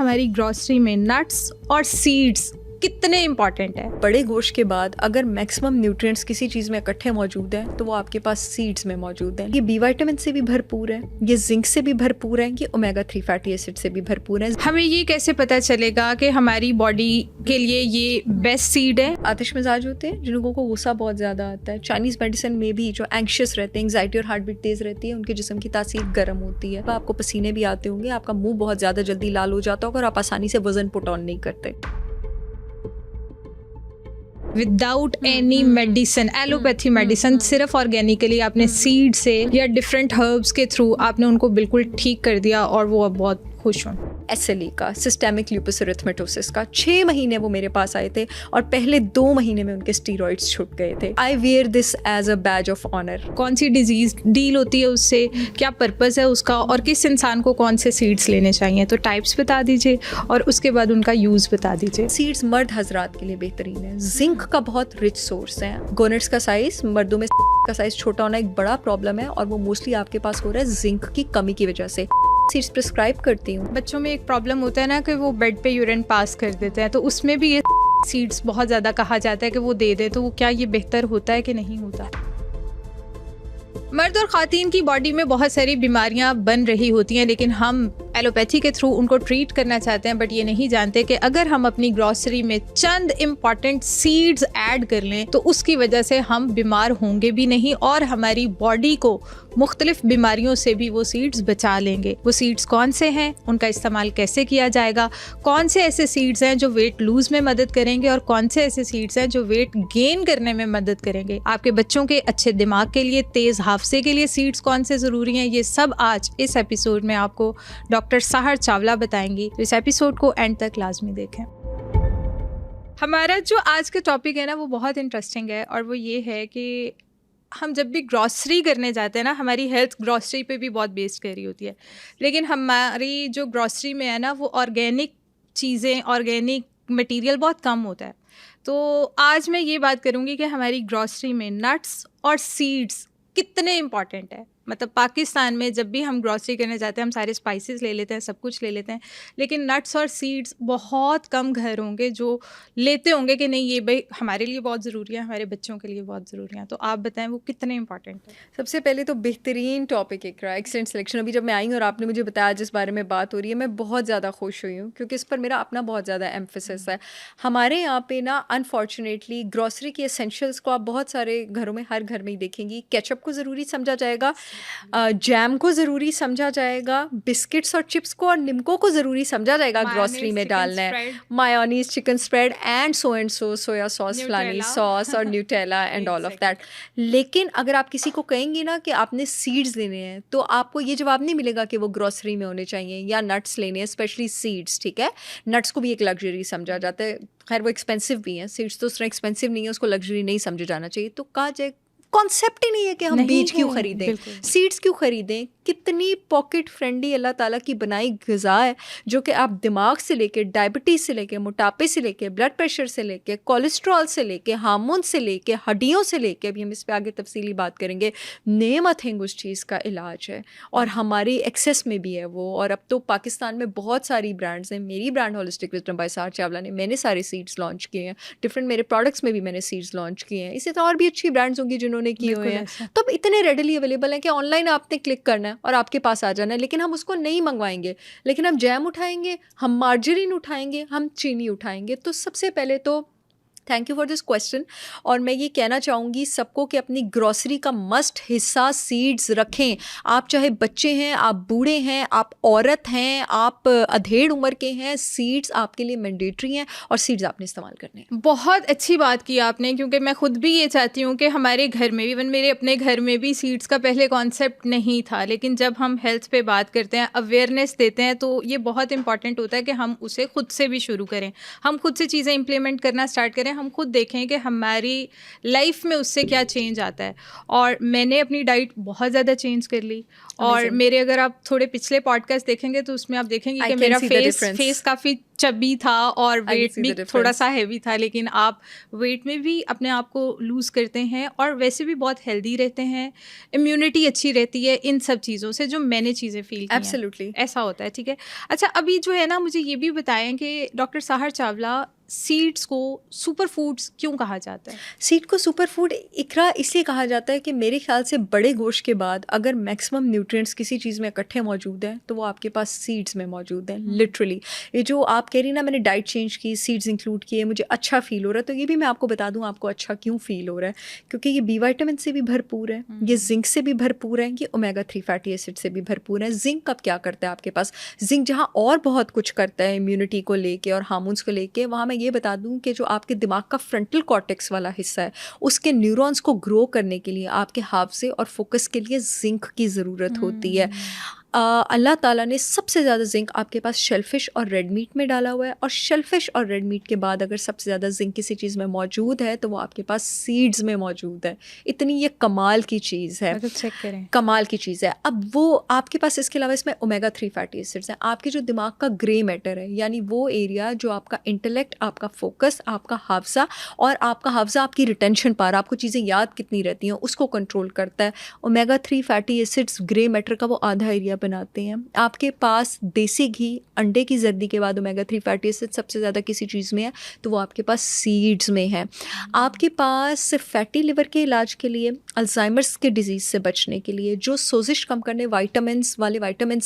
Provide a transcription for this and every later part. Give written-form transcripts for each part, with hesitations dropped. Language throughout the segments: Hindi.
हमारी ग्रोसरी में नट्स और सीड्स कितने इंपॉर्टेंट है। बड़े गोश्त के बाद अगर मैक्सिमम न्यूट्रिएंट्स किसी चीज़ में इकट्ठे मौजूद हैं तो वो आपके पास सीड्स में मौजूद हैं। ये बी विटामिन से भी भरपूर है, ये जिंक से भी भरपूर है, ये ओमेगा 3 फैटी एसिड से भी भरपूर है। हमें ये कैसे पता चलेगा कि हमारी बॉडी के लिए ये बेस्ट सीड है? आतिश मिजाज होते हैं, जिन लोगों को गुस्सा बहुत ज़्यादा आता है, चाइनीज़ मेडिसिन में भी जो एंग्शियस रहते हैं, एंग्जाइटी और हार्ट बीट तेज़ रहती है, उनके जिस्म की तासीर गर्म होती है। आपको पसीने भी आते होंगे, आपका मुंह बहुत ज़्यादा जल्दी लाल हो जाता होगा और आप आसानी से वजन पुट ऑन नहीं करते। Without any medicine, allopathy medicine, सिर्फ ऑर्गेनिकली आपने सीड से या डिफरेंट हर्ब्स के थ्रू आपने उनको बिल्कुल ठीक कर दिया और वो अब बहुत खुश हों। SLE का, सिस्टेमिक लूपस एरिथमेटोसिस का, 6 महीने वो मेरे पास आए थे और पहले 2 महीने में उनके स्टीरॉइड्स छूट गए थे। I wear this as a badge of honour. कौन सी डिजीज डील होती है उससे, क्या पर्पस है उसका, और किस इंसान को कौन से सीड्स लेने चाहिए, तो टाइप्स बता दीजिए और उसके बाद उनका यूज बता दीजिए। सीड्स मर्द हजरात के लिए बेहतरीन है। जिंक का बहुत रिच सोर्स है। गोनेट्स का साइज, मर्दों में का साइज छोटा होना एक बड़ा प्रॉब्लम है और वो मोस्टली आपके पास हो रहा है जिंक की कमी की वजह से। सीड्स प्रिस्क्राइब करती हूँ। बच्चों में एक प्रॉब्लम होता है ना कि वो बेड पे यूरिन पास कर देते हैं, तो उसमें भी ये सीड्स बहुत ज़्यादा कहा जाता है कि वो दे दे, तो वो क्या ये बेहतर होता है कि नहीं होता? मर्द और ख़ातीन की बॉडी में बहुत सारी बीमारियां बन रही होती हैं, लेकिन हम एलोपैथी के थ्रू उनको ट्रीट करना चाहते हैं, बट ये नहीं जानते कि अगर हम अपनी ग्रॉसरी में चंद इम्पॉर्टेंट सीड्स ऐड कर लें तो उसकी वजह से हम बीमार होंगे भी नहीं और हमारी बॉडी को मुख्तलिफ बीमारियों से भी वो सीड्स बचा लेंगे। वो सीड्स कौन से हैं, उनका इस्तेमाल कैसे किया जाएगा, कौन से ऐसे सीड्स हैं जो वेट लूज में मदद करेंगे और कौन से ऐसे सीड्स हैं जो वेट गेन करने में मदद करेंगे। आपके बच्चों के अच्छे दिमाग के लिए, तेज़ हाफजे के लिए सीड्स कौन से ज़रूरी हैं, ये सब आज इस एपिसोड में आपको डॉक्टर सहर चावला बताएंगी। तो इस एपिसोड को एंड तक लाजमी देखें। हमारा जो आज का टॉपिक है ना वो बहुत इंटरेस्टिंग है और वो ये है कि हम जब भी ग्रॉसरी करने जाते हैं ना, हमारी हेल्थ ग्रॉसरी पे भी बहुत बेस्ड कर रही होती है, लेकिन हमारी जो ग्रॉसरी में है ना वो ऑर्गेनिक चीज़ें, ऑर्गेनिक मटेरियल बहुत कम होता है। तो आज मैं ये बात करूँगी कि हमारी ग्रॉसरी में नट्स और सीड्स कितने इम्पॉर्टेंट है। मतलब पाकिस्तान में जब भी हम ग्रॉसरी करने जाते हैं हम सारे स्पाइसेस ले लेते हैं, सब कुछ ले लेते हैं, लेकिन नट्स और सीड्स बहुत कम घर होंगे जो लेते होंगे कि नहीं ये भाई हमारे लिए बहुत ज़रूरी है, हमारे बच्चों के लिए बहुत ज़रूरी है। तो आप बताएं वो कितने इंपॉर्टेंट है। सबसे पहले तो बेहतरीन टॉपिक एक रहा, एक्सीलेंट सिलेक्शन। अभी जब मैं आई और आपने मुझे बताया जिस बारे में बात हो रही है, मैं बहुत ज़्यादा खुश हुई हूँ क्योंकि इस पर मेरा अपना बहुत ज़्यादा एम्फेसिस है। हमारे यहाँ पे ना अनफॉर्चुनेटली ग्रॉसरी की एसेंशियल्स को आप बहुत सारे घरों में, हर घर में ही देखेंगी। केचप को ज़रूरी समझा जाएगा, जैम को ज़रूरी समझा जाएगा, बिस्किट्स और चिप्स को और निमको को ज़रूरी समझा जाएगा ग्रॉसरी में डालना है, mayonnaise, chicken spread and so soya sauce, फलानी सॉस और Nutella and all of that. लेकिन अगर आप किसी को कहेंगे ना कि आपने सीड्स लेने हैं तो आपको ये जवाब नहीं मिलेगा कि वो ग्रॉसरी में होने चाहिए या नट्स लेने हैं, स्पेशली सीड्स। ठीक है, नट्स को भी एक लग्जरी समझा जाता है, खैर वो एक्सपेंसिव भी हैं, सीड्स तो उस तरह एक्सपेंसिव नहीं है, उसको लग्जरी नहीं समझा जाना चाहिए। तो कहा जाए कॉन्सेप्ट ही नहीं है कि हम बीज क्यों खरीदें, सीड्स क्यों खरीदें। कितनी पॉकेट फ्रेंडली अल्लाह ताला की बनाई ग़िज़ा है जो कि आप दिमाग से लेके, डायबिटीज़ से लेके, मोटापे से लेके, ब्लड प्रेशर से लेके, कोलेस्ट्रॉल से लेके, हार्मोन से लेके, हड्डियों से लेके, अभी हम इस पर आगे तफसीली बात करेंगे, नेम अ थिंग उस चीज़ का इलाज है और हमारी एक्सेस में भी है वो। और अब तो पाकिस्तान में बहुत सारी ब्रांड्स हैं। मेरी ब्रांड होलिस्टिक विजडम बाय सहर चावला ने, मैंने सारे सीड्स लॉन्च किए हैं, डिफरेंट मेरे प्रोडक्ट्स में भी मैंने सीड्स लॉन्च किए हैं। इसी तरह और भी अच्छी ब्रांड्स होंगी जिन्होंने किए हुए हैं। तो अब इतने रेडिली अवेलेबल हैं कि ऑनलाइन आपने क्लिक करना है और आपके पास आ जाना है, लेकिन हम उसको नहीं मंगवाएंगे। लेकिन हम जैम उठाएंगे, हम मार्जरीन उठाएंगे, हम चीनी उठाएंगे। तो सबसे पहले तो thank you for this question. और मैं ये कहना चाहूँगी सबको कि अपनी ग्रॉसरी का मस्ट हिस्सा सीड्स रखें। आप चाहे बच्चे हैं, आप बूढ़े हैं, आप औरत हैं, आप अधेड़ उम्र के हैं, सीड्स आपके लिए मैंडेटरी हैं और सीड्स आपने इस्तेमाल करने हैं। बहुत अच्छी बात की आपने, क्योंकि मैं खुद भी ये चाहती हूँ कि हमारे घर में, इवन मेरे अपने घर में भी सीड्स का पहले कॉन्सेप्ट नहीं था, लेकिन जब हम हेल्थ पे बात करते हैं, अवेयरनेस देते हैं, तो ये बहुत इंपॉर्टेंट होता है कि हम उसे खुद से भी शुरू करें, हम खुद से चीज़ें इंप्लीमेंट करना स्टार्ट करें, हम खुद देखें कि हमारी लाइफ में उससे क्या चेंज आता है। और मैंने अपनी डाइट बहुत ज़्यादा चेंज कर ली और मेरे, अगर आप थोड़े पिछले पॉडकास्ट देखेंगे तो उसमें आप देखेंगे कि मेरा फेस काफ़ी चबी था और I can वेट see भी the difference. थोड़ा सा हैवी था, लेकिन आप वेट में भी अपने आप को लूज़ करते हैं और वैसे भी बहुत हेल्दी रहते हैं, इम्यूनिटी अच्छी रहती है इन सब चीज़ों से, जो मैंने चीज़ें फील की हैं। Absolutely. ऐसा होता है, ठीक है। अच्छा, अभी जो है ना, मुझे ये भी बताएं कि डॉक्टर साहर चावला, सीड्स को सुपर फूड्स क्यों कहा जाता है? सीड को सुपर फूड इकरा इसलिए कहा जाता है कि मेरे ख्याल से बड़े गोश्त के बाद अगर मैक्सिमम न्यूट्रिएंट्स किसी चीज़ में इकट्ठे मौजूद हैं तो वो आपके पास सीड्स में मौजूद हैं। लिटरली ये जो आप कह रही ना, मैंने डाइट चेंज की, सीड्स इंक्लूड किए, मुझे अच्छा फील हो रहा है, तो ये भी मैं आपको बता दूं आपको अच्छा क्यों फील हो रहा है, क्योंकि ये बी विटामिन से भी भरपूर है, ये जिंक से भी भरपूर है, ये ओमेगा 3 फैटी एसिड से भी भरपूर है। जिंक अब क्या करता है आपके पास, जिंक जहाँ और बहुत कुछ करता है इम्यूनिटी को लेके और हार्मोन्स को लेके, वहाँ मैं ये बता दूं कि जो आपके दिमाग का फ्रंटल कॉर्टेक्स वाला हिस्सा है उसके न्यूरॉन्स को ग्रो करने के लिए आपके हाफजे और फोकस के लिए जिंक की ज़रूरत होती है। अल्लाह ताला ने सबसे ज़्यादा जिंक आपके पास शेलफिश और रेड मीट में डाला हुआ है, और शेलफिश और रेड मीट के बाद अगर सबसे ज़्यादा जिंक किसी चीज़ में मौजूद है तो वो आपके पास सीड्स में मौजूद है। इतनी ये कमाल की चीज़ है, मतलब चेक करें, कमाल की चीज़ है। अब वो आपके पास इसके अलावा इसमें ओमेगा 3 फैटी एसिड्स हैं। आपके जो दिमाग का ग्रे मैटर है, यानी वो एरिया जो आपका इंटेलेक्ट, आपका फोकस, आपका हाफजा और आपका हाफजा आपकी रिटेंशन पावर, आपको चीज़ें याद कितनी रहती हैं, उसको कंट्रोल करता है। Omega 3 fatty acids grey matter का वो आधा एरिया बनाते हैं। आपके पास देसी घी, अंडे की जर्दी के बाद ओमेगा 3 फैटी एसिड सबसे ज़्यादा किसी चीज़ में है तो वो आपके पास सीड्स में है। आपके पास फैटी लिवर के इलाज के लिए, अल्जाइमर्स के डिजीज़ से बचने के लिए, जो सोजिश कम करने वाइटामिन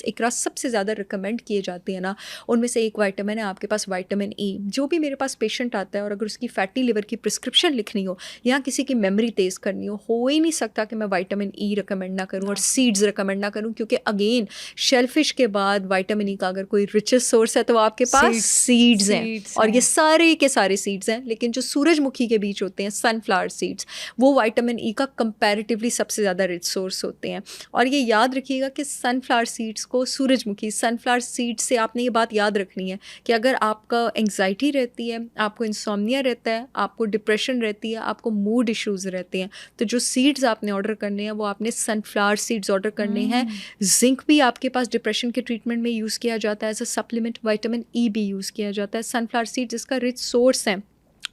इकरा सबसे ज़्यादा रिकमेंड किए जाते हैं ना, उनमें से एक वाइटामिन है आपके पास विटामिन ई। जो भी मेरे पास पेशेंट आता है और अगर उसकी फैटी लिवर की प्रिस्क्रिप्शन लिखनी हो या किसी की मेमोरी तेज़ करनी हो ही नहीं सकता कि मैं विटामिन ई रिकमेंड ना करूँ और सीड्स रिकमेंड ना करूँ, क्योंकि अगेन शेलफिश के बाद विटामिन ई का अगर कोई रिचेस्ट सोर्स है तो आपके पास सीड्स हैं, और ये सारे के सारे सीड्स हैं। लेकिन जो सूरजमुखी के बीज होते हैं, सनफ्लावर सीड्स, वो विटामिन ई का कंपैरेटिवली सबसे ज़्यादा रिच सोर्स होते हैं। और ये याद रखिएगा कि सनफ्लावर सीड्स को, सूरजमुखी सनफ्लावर सीड्स से आपने ये बात याद रखनी है कि अगर आपका एंग्जाइटी रहती है, आपको इंसोम्निया रहता है, आपको डिप्रेशन रहती है, आपको मूड इश्यूज़ रहते हैं, तो जो सीड्स आपने ऑर्डर करने हैं वो आपने सनफ्लावर सीड्स ऑर्डर करने हैं। जिंक भी आपके पास डिप्रेशन के ट्रीटमेंट में यूज़ किया जाता है as a supplement, vitamin E भी यूज़ किया जाता है। सनफ्लावर सीड्स इसका रिच सोर्स है।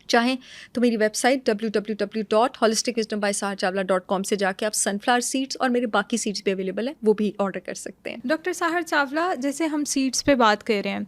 चाहें तो मेरी वेबसाइट www.holisticwisdombysaharchavla.com से जाके आप सनफ्लावर सीड्स और मेरे बाकी सीड्स भी अवेलेबल हैं, वो भी ऑर्डर कर सकते हैं। डॉक्टर साहर चावला, जैसे हम सीड्स पे बात कर रहे हैं,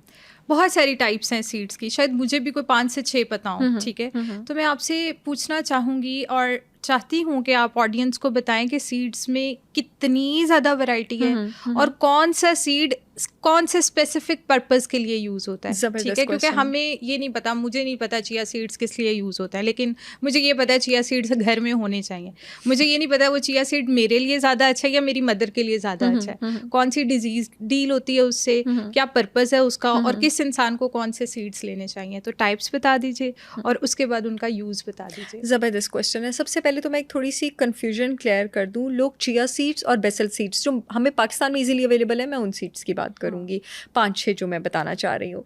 बहुत सारी टाइप्स हैं सीड्स की, शायद मुझे भी कोई 5 से 6 पता हो, ठीक है। तो मैं आपसे पूछना चाहूँगी और चाहती हूँ कि आप ऑडियंस को बताएं कि सीड्स में कितनी ज़्यादा वैरायटी है और कौन सा सीड कौन से स्पेसिफिक पर्पस के लिए यूज़ होता है, ठीक है। क्योंकि हमें ये नहीं पता, मुझे नहीं पता चिया सीड्स किस लिए यूज़ होता है, लेकिन मुझे ये पता है चिया सीड्स घर में होने चाहिए। मुझे ये नहीं पता वो चिया सीड मेरे लिए ज़्यादा अच्छा है या मेरी मदर के लिए ज़्यादा अच्छा है, कौन सी डिजीज़ डील होती है उससे, क्या पर्पस है उसका, और किस इंसान को कौन से सीड्स लेने चाहिए। तो टाइप्स बता दीजिए और उसके बाद उनका यूज़ बता दीजिए। ज़बरदस्त क्वेश्चन है। सबसे पहले तो मैं एक थोड़ी सी कन्फ्यूजन क्लियर कर दूँ। लोग चिया सीड्स और बेसल सीड्स जो हमें पाकिस्तान में इजीली अवेलेबल है, मैं उन सीड्स की बात करूँगी, 5-6 जो मैं बताना चाह रही हूँ।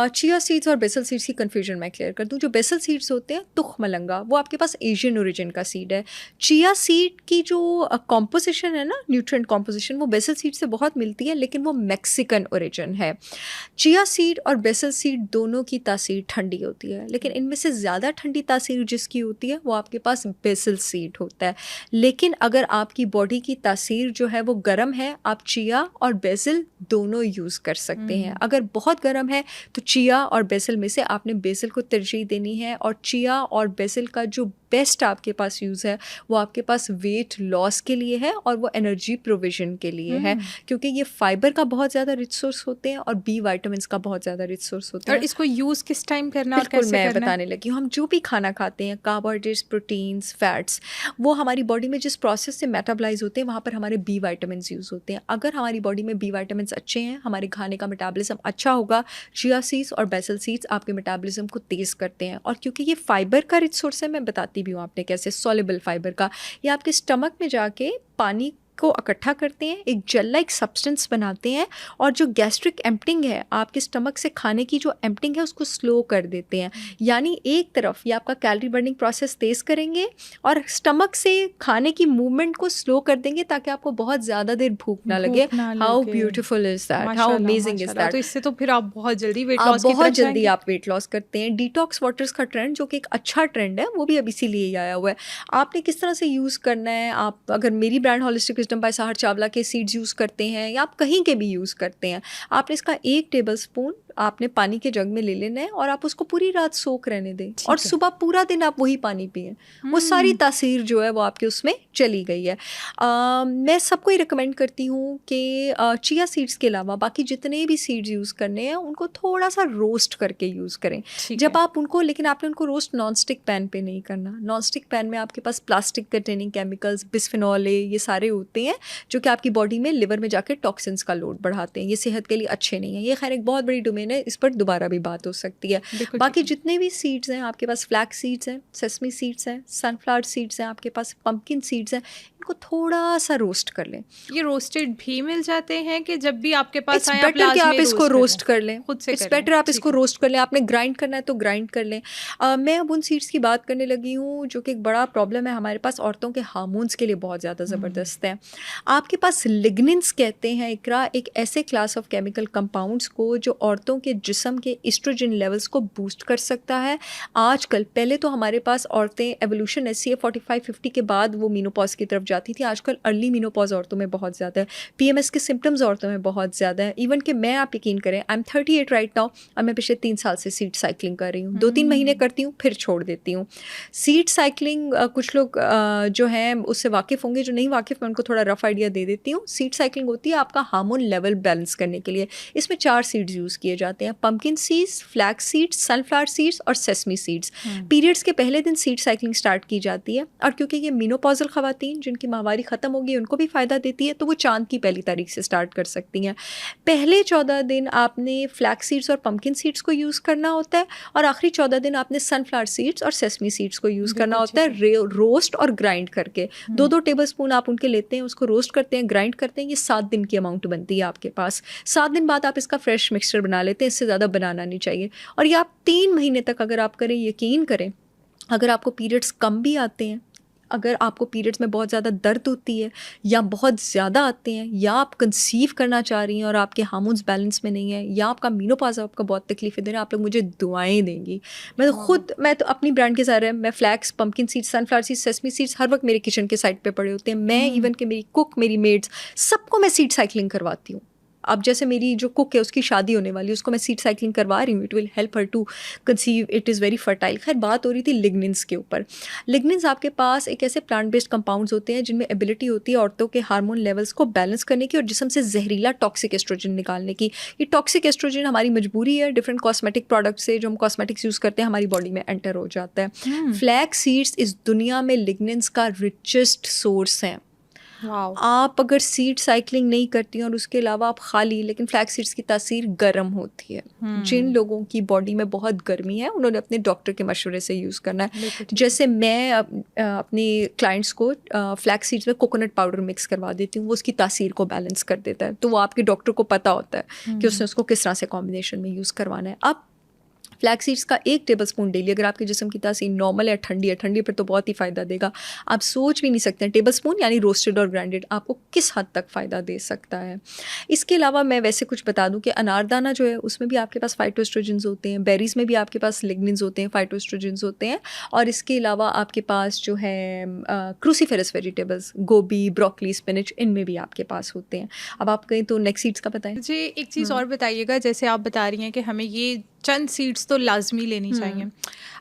चिया सीड्स और बेसल सीड्स की कन्फ्यूजन मैं क्लियर कर दूँ। जो बेसल सीड्स होते हैं, तुख मलंगा, वो आपके पास एशियन ओरिजिन का सीड है। चिया सीड की जो कॉम्पोजिशन है ना, न्यूट्रिएंट कॉम्पोजिशन, वो बेसल सीड से बहुत मिलती है, लेकिन वो मैक्सिकन ओरिजिन है। चिया सीड और बेसल सीड दोनों की तासीर ठंडी होती है, लेकिन इनमें से ज़्यादा ठंडी तासीर जिसकी होती है वो आपके पास बेसल सीड होता है। लेकिन अगर आपकी बॉडी की तासीर जो है वो गर्म है, आप चिया और बेसल दोनों यूज़ कर सकते हैं। अगर बहुत गर्म है तो चिया और बेसल में से आपने बेसल को तरजीह देनी है, और चिया और बेसल का जो बेस्ट आपके पास यूज़ है वो आपके पास वेट लॉस के लिए है और वो एनर्जी प्रोविजन के लिए है, क्योंकि ये फाइबर का बहुत ज़्यादा रिच सोर्स होते हैं और बी विटामिन का बहुत ज़्यादा रिच सोर्स होते हैं। और इसको यूज़ किस टाइम करना और बिल्कुल कैसे मैं करना? बताने लगी हूँ। हम जो भी खाना खाते हैं, कार्बोहाइड्रेट्स, प्रोटीन्स, फैट्स, वो हमारी बॉडी में जिस प्रोसेस से मेटाबलाइज होते हैं वहाँ पर हमारे बी विटामिन यूज़ होते हैं। अगर हमारी बॉडी में बी विटामिन अच्छे हैं, हमारे खाने का मेटाबॉलिज्म अच्छा होगा, चिया सीड्स और बेसल सीड्स आपके मेटाबॉलिज्म को तेज़ करते हैं। और क्योंकि ये फाइबर का रिच सोर्स है, मैं बताती भी हूँ आपने कैसे, सॉल्युबल फाइबर का, ये आपके स्टमक में जाके पानी को इकट्ठा करते हैं, एक जेल लाइक सब्सटेंस बनाते हैं और जो गैस्ट्रिक एम्प्टिंग है, आपके स्टमक से खाने की जो एम्प्टिंग है उसको स्लो कर देते हैं। यानी एक तरफ ये आपका कैलोरी बर्निंग प्रोसेस तेज़ करेंगे और स्टमक से खाने की मूवमेंट को स्लो कर देंगे ताकि आपको बहुत ज़्यादा देर भूख ना लगे। How beautiful is that, how amazing is that. तो इससे तो फिर आप बहुत जल्दी वेट आप लॉस की बहुत तरफ जल्दी जाएंगे। आप वेट लॉस करते हैं। डिटॉक्स वाटर्स का ट्रेंड जो कि एक अच्छा ट्रेंड है, वो भी अब इसीलिए ही आया हुआ है। आपने किस तरह से यूज़ करना है, आप अगर मेरी brand holistic wisdom by Sahar Chawla के सीड्स यूज़ करते हैं या आप कहीं के भी यूज़ करते हैं, आपने इसका 1 टेबल स्पून आपने पानी के जग में ले लेना है और आप उसको पूरी रात सोक रहने दें और सुबह पूरा दिन आप वही पानी पिएं। वो सारी तासीर जो है वो आपके उसमें चली गई है। मैं सबको ही रिकमेंड करती हूँ कि चिया सीड्स के अलावा बाकी जितने भी सीड्स यूज़ करने हैं उनको थोड़ा सा रोस्ट करके यूज़ करें जब आप उनको, लेकिन आपने उनको रोस्ट नॉन स्टिक पैन पे नहीं करना। नॉन स्टिक पैन में आपके पास plastic containing chemicals, bisphenol A, ये सारे होते हैं जो कि आपकी बॉडी में, लिवर में जाके टॉक्सिन्स का लोड बढ़ाते हैं। ये सेहत के लिए अच्छे नहीं है। ये खैर एक बहुत बड़ी डोमेन है, इस पर दोबारा भी बात हो सकती है। बाकी जितने भी सीड्स हैं आपके पास, फ्लैक्स सीड्स हैं, सेसमी सीड्स हैं, सनफ्लावर सीड्स हैं, आपके पास पंपकिन सीड्स हैं, इनको थोड़ा सा रोस्ट कर लें। ये रोस्टेड भी मिल जाते हैं कि जब भी आपके पास आए बेटर कि आप इसको रोस्ट कर लें, खुद से इट्स बेटर आप इसको रोस्ट कर लें। आपने ग्राइंड करना है तो ग्राइंड कर लें। मैं अब उन सीड्स की बात करने लगी हूँ जो कि एक बड़ा प्रॉब्लम है हमारे पास, औरतों के हार्मोन्स के लिए बहुत ज़्यादा ज़बरदस्त है। आपके पास लिग्निन्स कहते हैं इकरा, एक ऐसे क्लास ऑफ केमिकल कंपाउंड्स को जो औरतों के जिस्म के एस्ट्रोजन लेवल्स को बूस्ट कर सकता है। आजकल, पहले तो हमारे पास औरतें एवोल्यूशन SCA 45-50 के बाद वो मीनोपॉज की तरफ जाती थी। आजकल अर्ली मीनोपॉज औरतों में बहुत ज़्यादा है, PMS के सिम्टम्स औरतों में बहुत ज़्यादा है। इवन कि मैं, आप यकीन करें, आई एम 38 राइट नाउ और मैं पिछले 3 साल से सीड साइकिलिंग कर रही हूँ। 2-3 महीने करती हूँ फिर छोड़ देती हूँ। सीड साइकिलिंग कुछ लोग जो हैं उससे वाकिफ़ होंगे, जो नहीं वाकिफ़ मैं उनको थोड़ा रफ आइडिया दे देती हूँ। सीड साइकिलिंग होती है आपका हार्मोन लेवल बैलेंस करने के लिए। इसमें 4 सीड्स यूज़ किए जाते हैं, pumpkin seeds, flax seeds, sunflower seeds और सेसमी सीड्स। पीरियड्स के पहले दिन सीड साइकिलिंग स्टार्ट की जाती है और क्योंकि ये मीनोपॉजल ख़वातीन जिनकी माहवारी ख़त्म होगी उनको भी फ़ायदा देती है, तो वो चांद की पहली तारीख से स्टार्ट कर सकती हैं। पहले 14 दिन आपने फ्लैक्स सीड्स और पंपकिन सीड्स को यूज़ करना होता है और आखिरी 14 दिन आपने सनफ्लावर सीड्स और सेसमी सीड्स को यूज़ करना होता है, रोस्ट और ग्राइंड करके। 2-2 टेबल स्पून आप उनके लेते हैं, उसको रोस्ट करते हैं, ग्राइंड करते हैं। ये 7 दिन की अमाउंट बनती है आपके पास। 7 दिन बाद आप इसका फ्रेश मिक्सचर बना लेते हैं, इससे ज़्यादा बनाना नहीं चाहिए। और ये आप 3 महीने तक अगर आप करें, यकीन करें, अगर आपको पीरियड्स कम भी आते हैं, अगर आपको पीरियड्स में बहुत ज़्यादा दर्द होती है या बहुत ज़्यादा आते हैं, या आप कंसीव करना चाह रही हैं और आपके हार्मोन्स बैलेंस में नहीं है, या आपका मीनोपॉज आपको बहुत तकलीफ़ें दे रहे हैं, आप लोग मुझे दुआएं देंगी। मैं तो अपनी ब्रांड के सारे, मैं flax, pumpkin seeds, sunflower seeds, sesame seeds हर वक्त मेरे किचन के साइड पे पड़े होते हैं। मैं इवन कि मेरी कुक, मेरी मेड्स, सबको मैं सीड साइकिलिंग करवाती हूँ। अब जैसे मेरी जो कुक है उसकी शादी होने वाली है, उसको मैं सीड साइकिलिंग करवा रही हूँ। It will help her to conceive, it is very fertile. खैर, बात हो रही थी लिग्निन्स के ऊपर। लिग्निन्स आपके पास एक ऐसे प्लांट बेस्ड कंपाउंड्स होते हैं जिनमें एबिलिटी होती है औरतों के हार्मोन लेवल्स को बैलेंस करने की और जिस्म से जहरीला टॉक्सिक एस्ट्रोजन निकालने की। ये टॉक्सिक एस्ट्रोजन हमारी मजबूरी है, डिफरेंट कॉस्मेटिक प्रोडक्ट से जो हम कॉस्मेटिक्स यूज़ करते हैं हमारी बॉडी में एंटर हो जाता है। फ्लैक्स सीड्स इस दुनिया में लिग्निन्स का रिचेस्ट सोर्स हैं। आप अगर सीड साइकिलिंग नहीं करती हैं और उसके अलावा आप खाली, लेकिन फ्लैक्स सीड्स की तासीर गर्म होती है। जिन लोगों की बॉडी में बहुत गर्मी है उन्होंने अपने डॉक्टर के मशवरे से यूज़ करना है। जैसे मैं अपने क्लाइंट्स को फ्लैक्स सीड्स में कोकोनट पाउडर मिक्स करवा देती हूँ, वो उसकी तासीर को बैलेंस कर देता है। तो वो आपके डॉक्टर को पता होता है कि उसने उसको किस तरह से कॉम्बिनेशन में यूज़ करवाना है। अब फ्लैक्स सीड्स का 1 टेबलस्पून डेली, अगर आपके जिस्म की तासीर नॉर्मल है, ठंडी पर तो बहुत ही फ़ायदा देगा। आप सोच भी नहीं सकते हैं, टेबलस्पून यानी रोस्टेड और ग्राइंडेड आपको किस हद तक फ़ायदा दे सकता है। इसके अलावा मैं वैसे कुछ बता दूं कि अनारदाना जो है उसमें भी आपके पास फाइटोएस्ट्रोजेंस होते हैं, बेरीज़ में भी आपके पास लिग्निन्स होते हैं, फाइटोएस्ट्रोजेंस होते हैं। और इसके अलावा आपके पास जो है क्रूसीफेरस वेजिटेबल्स, गोभी, ब्रोकली, स्पिनच, इनमें भी आपके पास होते हैं। अब आप कहें तो नेक्स्ट सीड्स का बताएं। मुझे एक चीज़ और बताइएगा, जैसे आप बता रही हैं कि हमें ये चंद सीड्स तो लाजमी लेनी चाहिए।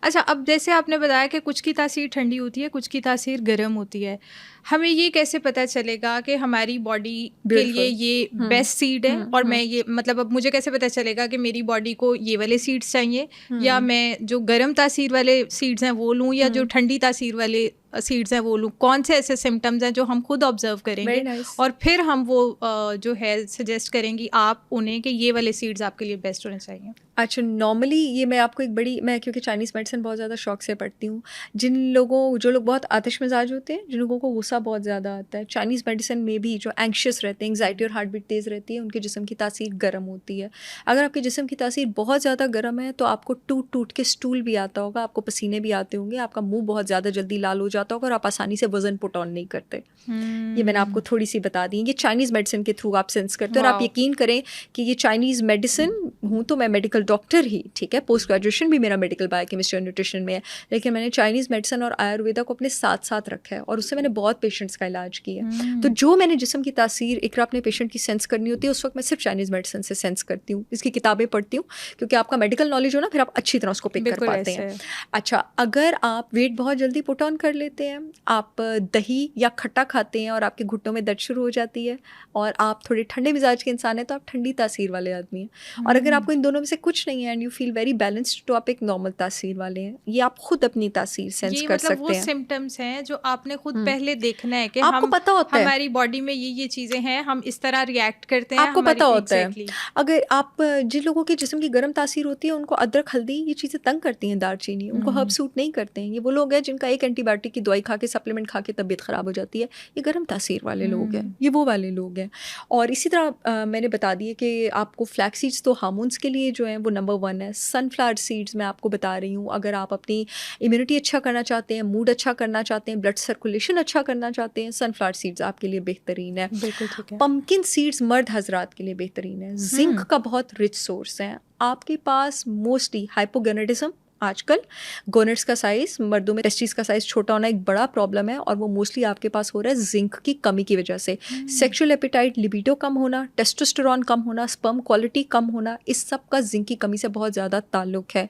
अच्छा, अब जैसे आपने बताया कि कुछ की तासीर ठंडी होती है, कुछ की तासीर गर्म होती है, हमें ये कैसे पता चलेगा कि हमारी बॉडी के लिए ये बेस्ट सीड है? और मैं ये, मतलब अब मुझे कैसे पता चलेगा कि मेरी बॉडी को ये वाले सीड्स चाहिए, या मैं जो गर्म तासीर वाले सीड्स हैं वो लूँ, या जो ठंडी तासीर वाले सीड्स हैं वो लूँ, कौन से ऐसे सिम्टम्स हैं जो हम खुद ऑब्जर्व करेंगे Very nice. और फिर हम वो जो है सजेस्ट करेंगी आप उन्हें कि ये वाले सीड्स आपके लिए बेस्ट होने चाहिए। अच्छा, नॉर्मली ये मैं आपको एक बड़ी, मैं क्योंकि चाइनीज़ मेडिसिन बहुत ज़्यादा शौक से पढ़ती हूँ, जो लोग बहुत आतिश मिजाज होते हैं, जिन लोगों को गुस्सा बहुत ज़्यादा आता है, चाइनीज़ मेडिसिन में भी जो एंग्शियस रहते हैं, एंग्जाइटी और हार्ट बीट तेज़ रहती है, उनके जिस्म की तासीर गर्म होती है। अगर आपके जिस्म की तासीर बहुत ज़्यादा गर्म है तो आपको टूट टूट के स्टूल भी आता होगा, आपको पसीने भी आते होंगे, आपका मुंह बहुत ज़्यादा जल्दी लाल हो जाता होगा और आप आसानी से वज़न पुट ऑन नहीं करते। ये मैंने आपको थोड़ी सी बता दी, ये चाइनीज़ मेडिसिन के थ्रू आप सेंस करते हो। और आप यकीन करें कि ये चाइनीज़ मेडिसिन, हूँ तो मैं मेडिकल डॉक्टर ही, ठीक है, पोस्ट ग्रेजुएशन भी मेरा मेडिकल बायोकेमिस्ट्री और न्यूट्रिशन में है, लेकिन मैंने चाइनीज़ मेडिसिन और आयुर्वेदा को अपने साथ साथ रखा है और उससे मैंने बहुत पेशेंट्स का इलाज किया है। तो जो मैंने जिस्म की तासीर इकरा अपने पेशेंट की सेंस करनी होती है, उस वक्त मैं सिर्फ चाइनीज़ मेडिसिन से सेंस करती हूँ, इसकी किताबें पढ़ती हूँ, क्योंकि आपका मेडिकल नॉलेज हो ना, फिर आप अच्छी तरह उसको पिक कर पाते हैं। अच्छा, अगर आप वेट बहुत जल्दी पुट ऑन कर लेते हैं, आप दही या खट्टा खाते हैं और आपके घुटनों में दर्द शुरू हो जाती है, और आप थोड़े ठंडे मिजाज के इंसान हैं, तो आप ठंडी तासीर वाले आदमी हैं। और अगर आपको इन दोनों में से कुछ नहीं है and you feel very balanced, तो आप एक नॉर्मल तासीर वाले हैं। ये आप खुद अपनी तासीर सेंस कर सकते हैं। वो सिम्टम्स हैं जो आपने खुद पहले देखना है कि आपको पता होता है हमारी बॉडी में ये चीजें हैं, हम इस तरह रिएक्ट करते हैं, आपको पता होता है। अगर आप, जिन लोगों के जिस्म की गर्म तासीर होती है, उनको अदरक, हल्दी, ये चीज़ें तंग करती हैं, दालचीनी, उनको हर्ब सूट नहीं करते हैं। ये वो लोग हैं जिनका एक एंटीबायोटिक की दवाई खा के, सप्लीमेंट खा के तबीयत ख़राब हो जाती है, ये गर्म तासीर वाले लोग हैं, ये वो वाले लोग हैं। और इसी तरह मैंने बता दिया कि आपको फ्लैक्स सीड्स तो हार्मोन्स के लिए जो है वो नंबर 1 है। सनफ्लावर सीड्स मैं आपको बता रही हूँ, अगर आप अपनी इम्यूनिटी अच्छा करना चाहते हैं, मूड अच्छा करना चाहते हैं, ब्लड सर्कुलेशन अच्छा करना चाहते हैं, सनफ्लावर सीड्स आपके लिए बेहतरीन है। बिल्कुल ठीक है। पम्पकिन सीड्स मर्द हजरात के लिए बेहतरीन है। जिंक का बहुत रिच सोर्स है। आपके पास मोस्टली हाइपोगोनेडिज्म, आजकल गोनेट्स का साइज, मर्दों में टेस्टिस का साइज छोटा होना एक बड़ा प्रॉब्लम है, और वो मोस्टली आपके पास हो रहा है जिंक की कमी की वजह से। सेक्सुअल एपिटाइट, लिबिडो कम होना, टेस्टोस्टेरोन कम होना, स्पर्म क्वालिटी कम होना, इस सब का जिंक की कमी से बहुत ज़्यादा ताल्लुक है।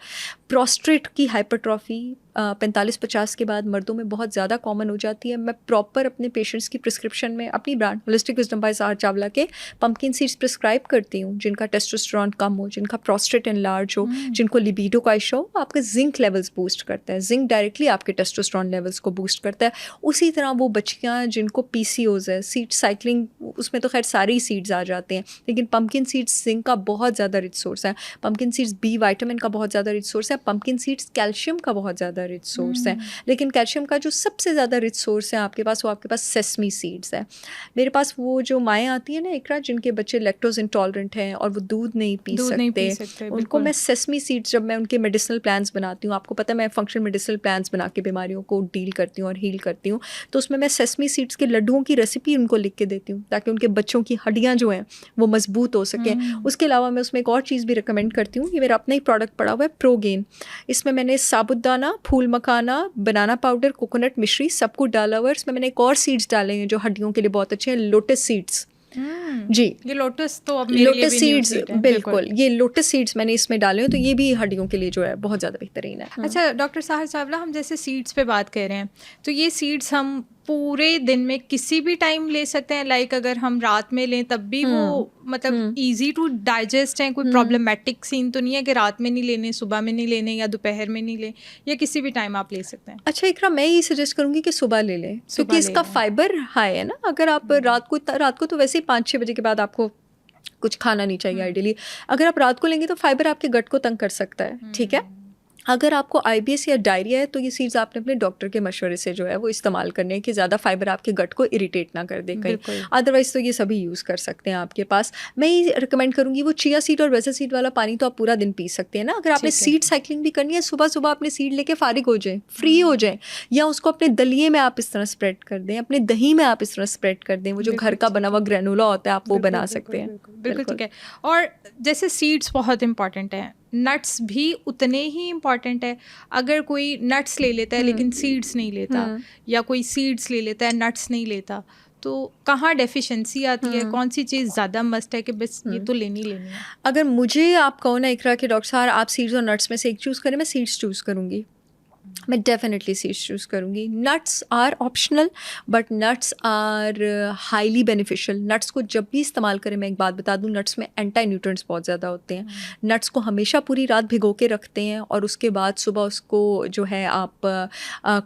प्रोस्टेट की हाइपरट्रॉफी 45-50 के बाद मर्दों में बहुत ज़्यादा कॉमन हो जाती है। मैं प्रॉपर अपने पेशेंट्स की प्रिस्क्रिप्शन में अपनी ब्रांड होलिस्टिक विजडम बाय सहार चावला के पम्पकिन सीड्स प्रिस्क्राइब करती हूँ, जिनका टेस्टोस्टेरोन कम हो, जिनका प्रोस्टेट एनलार्ज हो, जिनको लिबिडो का इशू हो। आपका जिंक लेवल्स बूस्ट करता है, जिंक डायरेक्टली आपके टेस्टोस्टेरोन लेवल्स को बूस्ट करता है। उसी तरह वो बच्चियाँ जिनको PCOS है, सीड साइकिलिंग, उसमें तो खैर सारे ही सीड्स आ जाते हैं, लेकिन पम्पकिन सीड्स जिंक का बहुत ज़्यादा रिच सोर्स है। पम्पकिन सीड्स B विटामिन का बहुत ज़्यादा रिच सोर्स है। पम्पकिन सीड्स कैल्शियम का बहुत ज़्यादा रिच सोर्स है। लेकिन कैल्शियम का जो सबसे ज़्यादा रिच सोर्स है आपके पास, वो आपके पास सेसमी सीड्स है। मेरे पास वो जो माएँ आती हैं ना इकरा, जिनके बच्चे लैक्टोज इंटॉलरेंट हैं और वो दूध नहीं पी सकते, उनको मैं सेसमी सीड्स, जब मैं उनके मेडिसिनल प्लान्स बनाती हूँ, आपको पता है मैं फंक्शनल मेडिसिनल प्लान्स बना के बीमारियों को डील करती हूँ और हील करती हूँ, तो उसमें मैं सेसमी सीड्स के लड्डुओं की रेसिपी उनको लिख के देती हूँ, ताकि उनके बच्चों की हड्डियाँ जो हैं वो मजबूत हो सकें। उसके अलावा मैं उसमें एक और चीज़ भी रिकमेंड करती हूँ, ये मेरा अपना ही प्रोडक्ट पड़ा हुआ है, प्रोगेन। इसमें मैंने साबुदाना, फूल मखाना, बनाना पाउडर, कोकोनट मिश्री, सब कुछ डाला हुआ है। इसमें मैंने एक और सीड्स डाले हैं जो हड्डियों के लिए बहुत अच्छे हैं, लोटस सीड्स। जी, ये लोटस तो अब मेरे लिए लोटस भी सीड्स, न्यू सीड है, बिल्कुल, ये लोटस सीड्स मैंने इसमें डाले हैं, तो ये भी हड्डियों के लिए जो है बहुत ज़्यादा बेहतरीन है। अच्छा डॉक्टर साहर चावला, हम जैसे सीड्स पे बात कर रहे हैं, तो ये सीड्स हम पूरे दिन में किसी भी टाइम ले सकते हैं? लाइक अगर हम रात में लें तब भी वो मतलब इजी टू डाइजेस्ट हैं, कोई प्रॉब्लमेटिक सीन तो नहीं है कि रात में नहीं लेने, सुबह में नहीं लेने या दोपहर में नहीं लें, या किसी भी टाइम आप ले सकते हैं? अच्छा इकरा, मैं ये सजेस्ट करूँगी कि सुबह ले लें, क्योंकि इसका फाइबर हाई है ना। अगर आप रात को तो वैसे ही 5-6 बजे के बाद आपको कुछ खाना नहीं चाहिए आइडियली। अगर आप रात को लेंगे तो फाइबर आपके गट को तंग कर सकता है, ठीक है। अगर आपको IBS या डायरिया है तो ये सीड्स आपने अपने डॉक्टर के मशवरे से जो है वो इस्तेमाल करने हैं कि ज़्यादा फाइबर आपके गट को इरिटेट ना कर दे कहीं। अदरवाइज़ तो ये सभी यूज़ कर सकते हैं आपके पास। मैं ये रिकमेंड करूँगी, वो चिया सीड और वेसल सीड वाला पानी तो आप पूरा दिन पी सकते हैं ना। अगर आपने सीड साइकिलिंग भी करनी है, सुबह सुबह अपने सीड लेके फारिग हो जाएं, फ्री हो जाएं, या उसको अपने दलिए में आप इस तरह स्प्रेड कर दें, अपने दही में आप इस तरह स्प्रेड कर दें। वो जो घर का बना हुआ ग्रेनुला होता है आप वो बना सकते हैं। बिल्कुल ठीक है। और जैसे सीड्स बहुत इंपॉर्टेंट हैं, नट्स भी उतने ही इम्पॉर्टेंट है। अगर कोई नट्स ले लेता है लेकिन सीड्स नहीं लेता, या कोई सीड्स ले लेता है नट्स नहीं लेता, तो कहाँ डेफिशिएंसी आती है? कौन सी चीज़ ज़्यादा मस्ट है कि बस ये तो लेनी है? अगर मुझे आप कहो ना इकरा के डॉक्टर साहब आप सीड्स और नट्स में से एक चूज़ करें, मैं सीड्स चूज़ करूँगी। मैं डेफिनेटली सीड्स चूज़ करूँगी। Nuts are optional but nuts are highly beneficial. Nuts को जब भी इस्तेमाल करें, मैं एक बात बता दूँ, नट्स में एंटी न्यूट्रिएंट्स बहुत ज़्यादा होते हैं। नट्स को हमेशा पूरी रात भिगो के रखते हैं और उसके बाद सुबह उसको जो है आप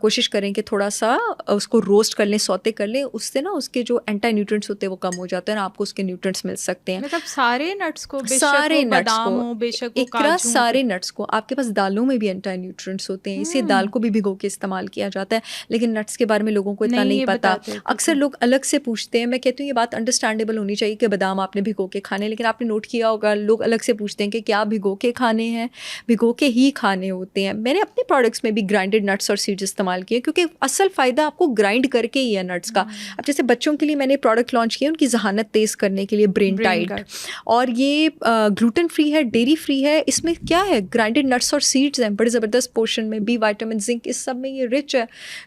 कोशिश करें कि थोड़ा सा उसको रोस्ट कर लें, सौते कर लें, उससे ना उसके जो एंटी न्यूट्रिएंट्स होते हैं वो कम हो जाते हैं और आपको उसके न्यूट्रिएंट्स मिल सकते हैं। मतलब सारे नट्स को, बेशक सारे वो नट्स बादाम को, हो, बेशक वो इकरा काजू हो। सारे नट्स को। आपके पास दालों में भी एंटी न्यूट्रिएंट्स होते हैं, इसे दाल को भी भिगो के इस्तेमाल किया जाता है, लेकिन नट्स के बारे में लोगों को इतना नहीं ये पता। बताते, अक्सर लोग अलग से पूछते हैं। मैं कहती हूँ ये बात अंडरस्टैंडेबल होनी चाहिए कि बादाम आपने भिगो के खाने, लेकिन आपने नोट किया होगा लोग अलग से पूछते हैं कि क्या भिगो के खाने हैं, भिगो के ही खाने होते हैं। मैंने अपने प्रोडक्ट्स में भी ग्राइंडेड नट्स और सीड्स इस्तेमाल किए क्योंकि असल फ़ायदा आपको ग्राइंड करके ही है नट्स का। अब जैसे बच्चों के लिए मैंने प्रोडक्ट लॉन्च किया उनकी जहानत तेज़ करने के लिए, ब्रेन टाइट, और ये ग्लूटेन फ्री है, डेयरी फ्री है। इसमें क्या है, ग्राइंडेड नट्स और सीड्स हैं बड़े ज़बरदस्त पोर्शन में, बी विटामिन, जिंक, इस सब में ये रिच है।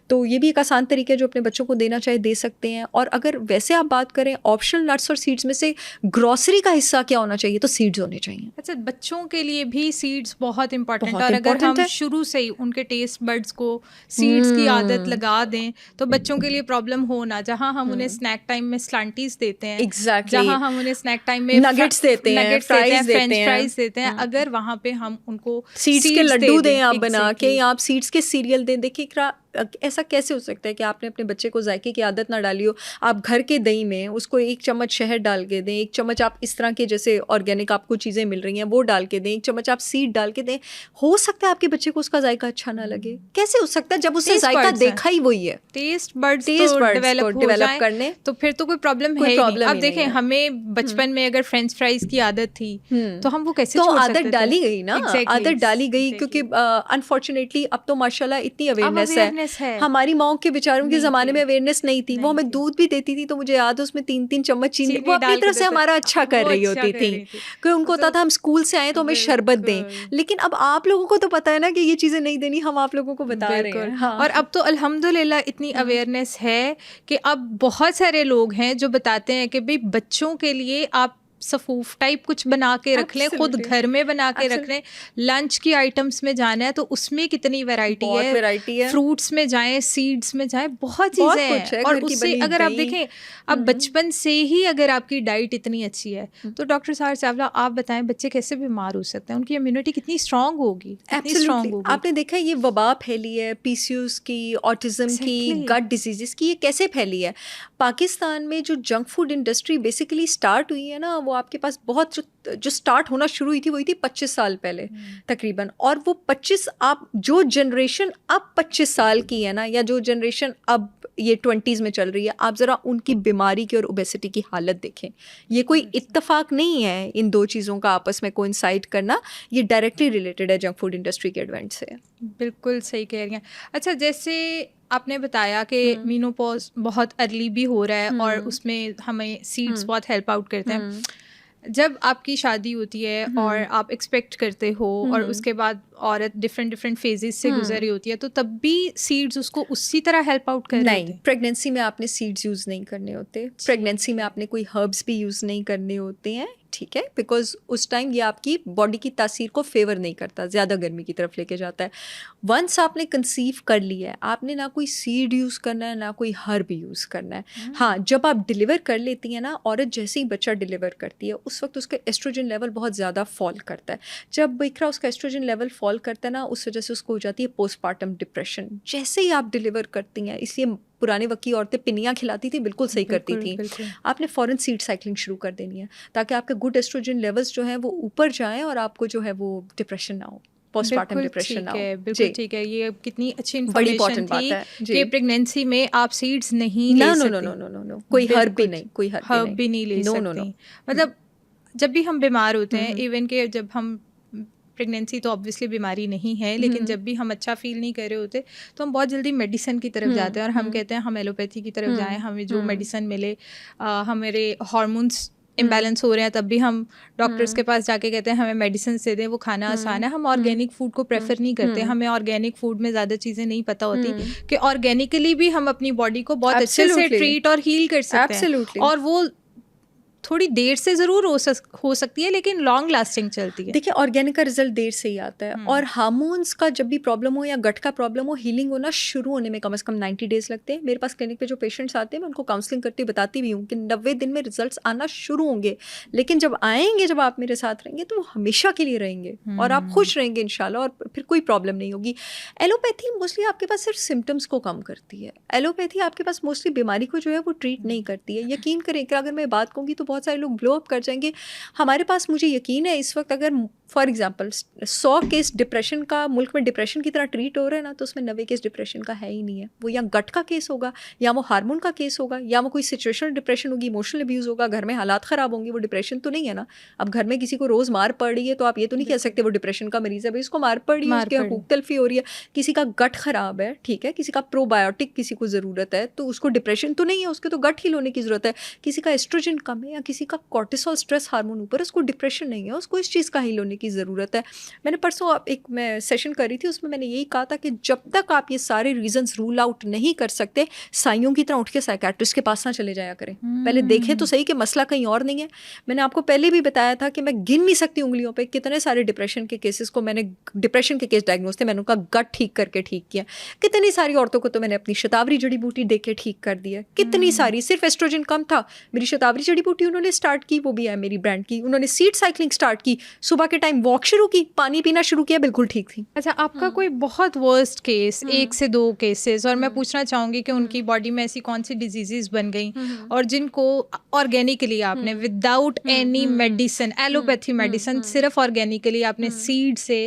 तो ये भी एक आसान तरीका है जो अपने बच्चों को देना चाहे दे सकते हैं। और अगर वैसे आप बात करें ऑप्शनल नट्स और सीड्स में से ग्रोसरी का हिस्सा क्या होना चाहिए, तो सीड्स होने चाहिए। अच्छा, बच्चों के लिए भी सीड्स बहुत इंपॉर्टेंट है, बहुत और अगर हम important है। शुरू से ही उनके टेस्ट बड्स को सीड्स की आदत लगा दें तो बच्चों के लिए प्रॉब्लम हो ना। जहाँ हम उन्हें स्नैक टाइम में स्लांटीज देते हैं, Exactly. जहाँ हम उन्हें स्नैक टाइम में Nuggets देते हैं, fries फ्रेंच देते हैं। फ्राइज देते हैं, अगर वहाँ पे हम उनको सीड्स के लड्डू दें आप बना के, Exactly. या आप सीड्स के सीरियल दें। देखिए इकरा, ऐसा कैसे हो सकता है कि आपने अपने बच्चे को जायके की आदत ना डाली हो। आप घर के दही में उसको 1 चम्मच शहद डाल के दें, 1 चम्मच आप इस तरह के जैसे ऑर्गेनिक आपको चीज़ें मिल रही हैं वो डाल के दें, 1 चम्मच आप सीड डाल के दें। हो सकता है आपके बच्चे को उसका जायका अच्छा ना लगे। कैसे हो सकता है जब उसने Taste जायका buds हैं। देखा ही वही है। टेस्ट बड्स Taste तो buds डेवलप को हो develop जाएं, करने, तो फिर तो कोई प्रॉब्लम कोई है ही problem नहीं। अब ही देखें, नहीं है। हमें बचपन में अगर फ्रेंच फ्राइज की आदत थी तो हम वो कैसे तो छोड़ आदत सकते थे? डाली गई ना, Exactly, आदत डाली गई exactly. क्योंकि अनफॉर्चुनेटली अब तो माशाल्लाह इतनी अवेयरनेस awareness है। हमारी माओ के बेचारों के नहीं ज़माने थी। में अवेयरनेस नहीं थी। वो नहीं हमें थी। दूध भी देती थी तो मुझे याद है उसमें 3-3 चम्मच चीनी, वो अपनी डाल के तरफ से देते- हमारा अच्छा कर वो रही अच्छा होती कर थी। रही थी। कोई उनको होता था हम स्कूल से आए तो हमें शरबत दें, बिल्कुल। लेकिन अब आप लोगों को तो पता है ना कि ये चीज़ें नहीं देनी, हम आप लोगों को बता रहे बिल्कुल। हैं। हाँ। और अब तो अल्हम्दुलिल्लाह इतनी अवेयरनेस है कि अब बहुत सारे लोग हैं जो बताते हैं कि भाई बच्चों के लिए आप सफूफ टाइप कुछ बना के रख लें, खुद Absolutely. घर में बना के रख लें। लंच की आइटम्स में जाना है तो उसमें कितनी वैरायटी बहुत है, वैरायटी है। फ्रूट्स में जाएं, सीड्स में जाएं, बहुत बहुत चीज़ें कुछ है, हैं। और घर की उससे बनी अगर आप दही। देखें, अब बचपन से ही अगर आपकी डाइट इतनी अच्छी है तो डॉक्टर साहर चावला, आप बताएं बच्चे कैसे बीमार हो सकते हैं? उनकी इम्यूनिटी कितनी स्ट्रांग होगी, कितनी स्ट्रांग Absolutely. होगी? आपने देखा है ये वबा फैली है, पीसीओएस की, ऑटिज्म की, Exactly. गट डिजीजेस की, ये कैसे फैली है? पाकिस्तान में जो junk food industry basically start हुई है ना, वो आपके पास बहुत जो स्टार्ट होना शुरू हुई थी 25 साल पहले तकरीबन। और वो 25, आप जो जनरेशन अब 25 साल की है ना, या जो जनरेशन अब ये 20s में चल रही है, आप ज़रा उनकी बीमारी की और ओबेसिटी की हालत देखें। ये कोई इत्तेफाक नहीं है इन दो चीज़ों का आपस में कोइंसाइड करना, ये डायरेक्टली रिलेटेड है जंक फूड इंडस्ट्री के एडवेंट से। बिल्कुल सही कह रही हैं। अच्छा, जैसे आपने बताया कि मीनोपॉज बहुत अर्ली भी हो रहा है और उसमें हमें सीड्स बहुत हेल्प आउट करते हैं। जब आपकी शादी होती है और आप एक्सपेक्ट करते हो और उसके बाद औरत डिफरेंट फेजेस से गुजर रही होती है, तो तब भी सीड्स उसको उसी तरह हेल्प आउट कर रहे होते हैं? प्रेगनेंसी में आपने सीड्स यूज़ नहीं करने होते, प्रेगनेंसी में आपने कोई हर्ब्स भी यूज़ नहीं करने होते हैं, ठीक है, बिकॉज उस टाइम ये आपकी बॉडी की तासीर को फेवर नहीं करता, ज़्यादा गर्मी की तरफ लेके जाता है। वंस आपने कंसीव कर लिया है, आपने ना कोई सीड यूज़ करना है ना कोई हर्ब यूज़ करना है। हाँ, जब आप डिलीवर कर लेती हैं ना, औरत जैसे ही बच्चा डिलीवर करती है उस वक्त उसका एस्ट्रोजन लेवल बहुत ज़्यादा फॉल करता है। जब इकरा उसका एस्ट्रोजन लेवल फॉल करता है ना, उस वजह से उसको हो जाती है पोस्टपार्टम डिप्रेशन। जैसे ही आप डिलीवर करती हैं, इसलिए पुराने वक्त की औरतें पिनियाँ खिलाती थी, बिल्कुल सही करती थी। आपने फ़ौरन सीड साइकिलिंग शुरू कर देनी है ताकि आपके गुड एस्ट्रोजन लेवल्स जो हैं वो ऊपर जाएं और आपको जो है वो डिप्रेशन ना हो, पोस्टपार्टम डिप्रेशन ना हो। बिल्कुल ठीक है। ये कितनी अच्छी बड़ी इन्फॉर्मेशन इंपॉर्टेंट बात थी है कि प्रेगनेंसी में आप सीड्स नहीं ले सकते। नो, कोई हर्ब भी नहीं, कोई हर्ब भी नहीं ले सकती। मतलब जब भी हम बीमार होते हैं, इवन के जब हम प्रेगनेंसी तो ऑब्वियसली बीमारी नहीं है, लेकिन जब भी हम अच्छा फील नहीं कर रहे होते तो हम बहुत जल्दी मेडिसिन की तरफ जाते हैं और हम कहते हैं हम एलोपैथी की तरफ जाएं, हमें जो मेडिसिन मिले। हमारे हार्मोन्स इम्बैलेंस हो रहे हैं तब भी हम डॉक्टर्स के पास जाके कहते हैं हमें मेडिसिन दे दें, वो खाना आसान है। हम ऑर्गेनिक फूड को प्रेफर नहीं करते, हमें ऑर्गेनिक फूड में ज़्यादा चीज़ें नहीं पता होती कि ऑर्गेनिकली भी हम अपनी बॉडी को बहुत अच्छे से ट्रीट और हील कर सकते हैं। और वो थोड़ी देर से ज़रूर हो सकती है, लेकिन लॉन्ग लास्टिंग चलती है। देखिए ऑर्गेनिक का रिजल्ट देर से ही आता है, और हार्मोन्स का जब भी प्रॉब्लम हो या गट का प्रॉब्लम हो, हीलिंग होना शुरू होने में कम से कम 90 डेज लगते हैं। मेरे पास क्लिनिक पे जो पेशेंट्स आते हैं मैं उनको काउंसलिंग करती हुई बताती भी हूँ कि 90 दिन में रिजल्ट्स आना शुरू होंगे, लेकिन जब आएंगे, जब आप मेरे साथ रहेंगे तो वो हमेशा के लिए रहेंगे और आप खुश रहेंगे इंशाल्लाह, और फिर कोई प्रॉब्लम नहीं होगी। एलोपैथी मोस्टली आपके पास सिर्फ सिम्टम्स को कम करती है। एलोपैथी आपके पास मोस्टली बीमारी को जो है वो ट्रीट नहीं करती है। यकीन करें कि अगर मैं बात कहूँगी तो बहुत सारे लोग ब्लो अप कर जाएंगे। हमारे पास, मुझे यकीन है इस वक्त अगर फॉर एग्जांपल 100 केस डिप्रेशन का मुल्क में डिप्रेशन की तरह ट्रीट हो रहा है ना, तो उसमें 90 केस डिप्रेशन का है ही नहीं है। वो या गट का केस होगा, या वो हार्मोन का केस होगा, या वो कोई सिचुएशनल डिप्रेशन होगी, इमोशनल अब्यूज़ होगा, घर में हालात ख़राब होंगे, वो डिप्रेशन तो नहीं है ना। अब घर में किसी को रोज़ मार पड़ रही है तो आप ये तो नहीं कह सकते वो डिप्रेशन का मरीज़ है, भाई उसको मार पड़ रही है, उसकी हकूक तलफी हो रही है। किसी का गट ख़राब है, ठीक है, किसी का प्रोबायोटिक किसी को ज़रूरत है, तो उसको डिप्रेशन तो नहीं है, उसके तो गट हील होने की ज़रूरत है। किसी का एस्ट्रोजन कम है, या किसी का कॉर्टिसोल स्ट्रेस हार्मोन ऊपर, उसको डिप्रेशन नहीं है, उसको इस चीज़ का हील होने की ज़रूरत है। मैंने परसों मैं सेशन कर रही थी, उसमें मैंने यही कहा था कि जब तक आप ये सारे रीजंस रूल आउट नहीं कर सकते, साइयों की तरह उठ के साइकेट्रिस्ट के पास ना चले जाया करें। पहले देखें तो सही कि मसला कहीं और नहीं है। मैंने आपको पहले भी बताया था कि मैं गिन नहीं सकती उंगलियों पे कितने सारे डिप्रेशन के केसेस को मैंने, डिप्रेशन के केस डायग्नोज थे, मैंने उनका गट ठीक करके ठीक किया। कितनी सारी औरतों को तो मैंने अपनी शतावरी जड़ी बूटी दे के ठीक कर दिया। कितनी सारी, सिर्फ एस्ट्रोजन कम था, मेरी शतावरी जड़ी बूटी उन्होंने स्टार्ट की, वो भी है मेरी ब्रांड की। उन्होंने सीड साइकिलिंग स्टार्ट की, सुबह के टाइम वॉक शुरू की, पानी पीना शुरू किया, बिल्कुल ठीक थी। अच्छा, आपका कोई बहुत वर्स्ट केस, 1 से 2 केसेस, और मैं पूछना चाहूँगी कि उनकी बॉडी में ऐसी कौन सी डिजीजेस बन गई और जिनको ऑर्गेनिकली आपने without any medicine, allopathy medicine, सिर्फ ऑर्गेनिकली आपने सीड से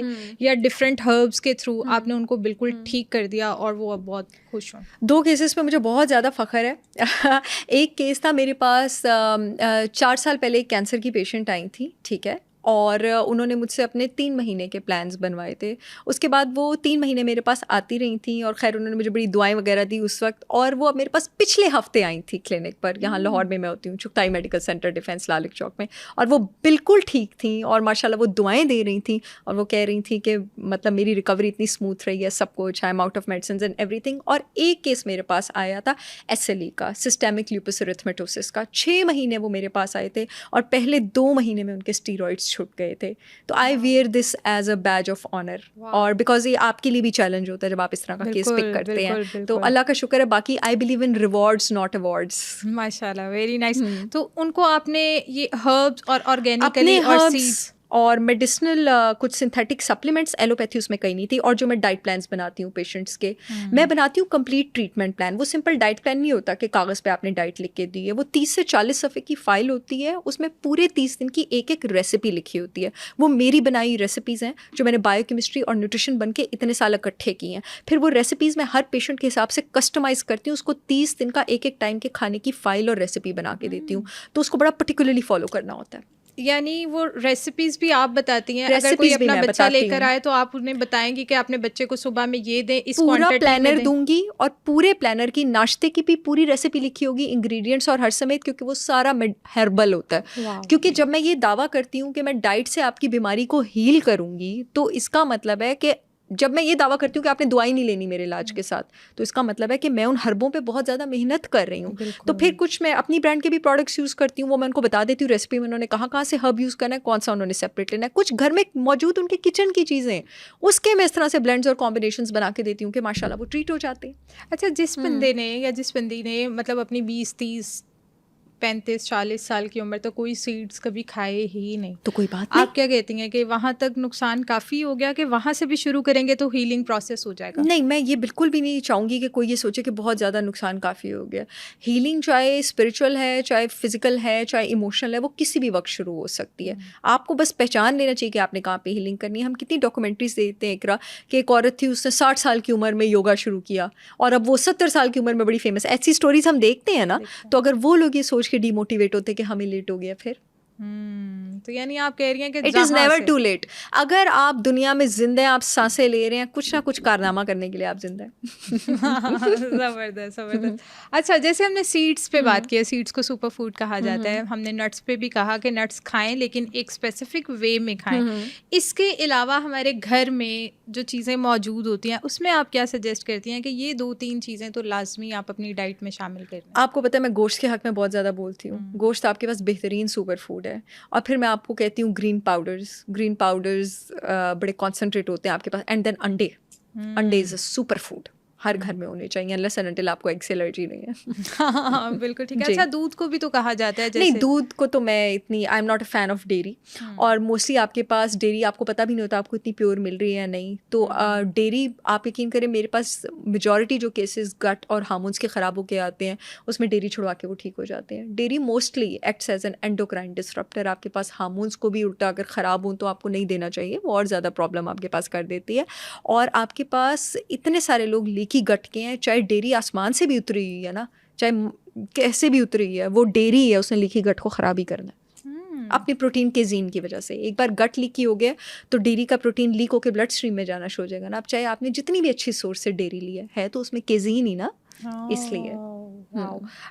या डिफरेंट हर्ब्स के थ्रू आपने उनको बिल्कुल ठीक कर दिया और वो अब बहुत खुश हों? 2 केसेस पे मुझे बहुत ज़्यादा फ़ख्र है। एक केस था मेरे पास, 4 साल पहले एक कैंसर की पेशेंट आई थी, ठीक है, और उन्होंने मुझसे अपने 3 महीने के प्लान्स बनवाए थे। उसके बाद वो 3 महीने मेरे पास आती रही थी, और खैर उन्होंने मुझे बड़ी दुआएं वगैरह दी उस वक्त, और वो अब मेरे पास पिछले हफ्ते आई थी क्लिनिक पर। यहाँ लाहौर में मैं होती हूँ, चुगताई मेडिकल सेंटर, डिफेंस लालिक चौक में, और वो बिल्कुल ठीक थी, और माशाल्लाह वो दुआएं दे रही थी, और वो कह रही थी कि मतलब मेरी रिकवरी इतनी स्मूथ रही है, सब कुछ, I am out of medicine and everything. और एक केस मेरे पास आया था SLE का, सिस्टेमिक ल्यूपस एरिथमेटोसिस का। 6 महीने वो मेरे पास आए थे, और पहले 2 महीने में उनके स्टीरॉइड्स छूट गए थे। तो I wear this as a badge of honour, और बिकॉज ये आपके लिए भी चैलेंज होता है जब आप इस तरह का केस पिक करते हैं। तो अल्लाह का शुक्र है। बाकी I believe in rewards not awards. माशाल्लाह, वेरी नाइस। तो उनको आपने ये हर्ब्स और ऑर्गेनिकली अपने और सीड्स और मेडिसिनल कुछ सिंथेटिक सप्लीमेंट्स, एलोपैथी उसमें कहीं नहीं थी। और जो मैं डाइट प्लान्स बनाती हूँ पेशेंट्स के, मैं बनाती हूँ कंप्लीट ट्रीटमेंट प्लान। वो सिंपल डाइट प्लान नहीं होता कि कागज़ पे आपने डाइट लिख के दी है। वो 30 से 40 सफ़े की फ़ाइल होती है, उसमें पूरे 30 दिन की एक एक रेसिपी लिखी होती है। वो मेरी बनाई रेसिपीज़ हैं जो मैंने बायोकेमिस्ट्री और न्यूट्रिशन बन के इतने साल इकट्ठे किए हैं। फिर वो रेसिपीज़ मैं हर पेशेंट के हिसाब से कस्टमाइज़ करती हूँ, उसको 30 दिन का एक एक टाइम के खाने की फ़ाइल और रेसिपी बना के देती हूँ। तो उसको बड़ा पर्टिकुलरली फॉलो करना होता है। यानी वो रेसिपीज भी आप बताती हैं? अगर कोई अपना बच्चा लेकर आए तो आप उन्हें बताएंगी कि अपने बच्चे को सुबह में ये दें, इस पूरा प्लानर दूंगी, और पूरे प्लानर की नाश्ते की भी पूरी रेसिपी लिखी होगी, इंग्रेडिएंट्स और हर समेत, क्योंकि वो सारा हर्बल होता है। क्योंकि जब मैं ये दावा करती हूँ कि मैं डाइट से आपकी बीमारी को हील करूँगी, तो इसका मतलब है कि जब मैं ये दावा करती हूँ कि आपने दवाई नहीं लेनी मेरे इलाज के साथ, तो इसका मतलब है कि मैं उन हर्बों पे बहुत ज़्यादा मेहनत कर रही हूँ। तो फिर कुछ मैं अपनी ब्रांड के भी प्रोडक्ट्स यूज़ करती हूँ, वो मैं उनको बता देती हूँ रेसिपी में उन्होंने कहाँ से हर्ब यूज़ करना है, कौन सा उन्होंने सेपरेट लेना है। कुछ घर में मौजूद उनके किचन की चीज़ें, उसके मैं इस तरह से ब्लेंड्स और कॉम्बिनेशंस बना के देती हूँ कि माशाल्लाह वो ट्रीट हो जाते हैं। अच्छा, जिस बंदे ने या जिस बंदी ने मतलब अपनी 20, 30, 35, 40 साल की उम्र तक कोई सीड्स कभी खाए ही नहीं, तो कोई बात नहीं। आप क्या कहती हैं कि वहाँ तक नुकसान काफ़ी हो गया कि वहाँ से भी शुरू करेंगे तो हीलिंग प्रोसेस हो जाएगा? नहीं, मैं ये बिल्कुल भी नहीं चाहूँगी कि कोई ये सोचे कि बहुत ज़्यादा नुकसान काफ़ी हो गया। हीलिंग चाहे स्पिरिचुअल है, चाहे फिजिकल है, चाहे इमोशनल है, वो किसी भी वक्त शुरू हो सकती है। आपको बस पहचान लेना चाहिए कि आपने कहाँ पे हीलिंग करनी है। हम कितनी डॉक्यूमेंट्रीज देखते हैं इकरा कि एक औरत थी, उसने 60 साल की उम्र में योगा शुरू किया और अब वो 70 साल की उम्र में बड़ी फेमस। ऐसी स्टोरीज हम देखते हैं ना। तो अगर वो लोग ये सोच के डीमोटिवेट होते कि हमें लेट हो गया, फिर तो यानी आप कह रही हैं कि it is never too late. अगर आप दुनिया में जिंदा हैं, आप सांसें ले रहे हैं, कुछ ना कुछ कारनामा करने के लिए आप जिंदा हैं। जबरदस्त जबरदस्त। अच्छा, जैसे हमने सीड्स पे बात की है, सीड्स को सुपर फूड कहा जाता है, हमने नट्स पे भी कहा कि नट्स खाएं लेकिन एक स्पेसिफिक वे में खाएं। इसके अलावा हमारे घर में जो चीज़ें मौजूद होती हैं उसमें आप क्या सजेस्ट करती हैं कि ये 2-3 चीज़ें तो लाजमी आप अपनी डाइट में शामिल करें? आपको पता है मैं गोश्त के हक में बहुत ज़्यादा बोलती हूँ। गोश्त आपके पास बेहतरीन सुपर फूड है। और फिर मैं आपको कहती हूँ ग्रीन पाउडर्स बड़े कॉन्सेंट्रेट होते हैं आपके पास। एंड देन अंडे इज़ अ सुपर फूड, हर घर में होने चाहिए, अनलेस एंड अनटिल आपको एग से एलर्जी नहीं है। हाँ, बिल्कुल ठीक है। अच्छा, दूध को भी तो कहा जाता है नहीं, जैसे? दूध को तो मैं इतनी, I am not a fan of dairy. और मोस्टली आपके पास डेयरी आपको पता भी नहीं होता आपको इतनी प्योर मिल रही है या नहीं। तो डेयरी, आप यकीन करें, मेरे पास मेजॉरिटी जो केसेस गट और हार्मोन्स के ख़राब होके आते हैं उसमें डेयरी छुड़वा के वो ठीक हो जाते हैं। Dairy mostly acts as an endocrine disruptor. आपके पास हार्मोन्स को भी उल्टा अगर ख़राब हो तो आपको नहीं देना चाहिए, वो और ज़्यादा प्रॉब्लम आपके पास कर देती है। और आपके पास इतने सारे लोग लीकी गट के हैं, चाहे डेयरी आसमान से भी उतरी हुई है ना, चाहे कैसे भी उतरी है, वो डेयरी है, उसने लीकी गट को ख़राब ही करना है अपनी प्रोटीन के जीन की वजह से। एक बार गट लीकी हो गया तो डेयरी का प्रोटीन लीक होकर ब्लड स्ट्रीम में जाना शुरू हो जाएगा ना। अब चाहे आपने जितनी भी अच्छी सोर्स से डेयरी ली है तो उसमें केजीन ही ना, इसलिए।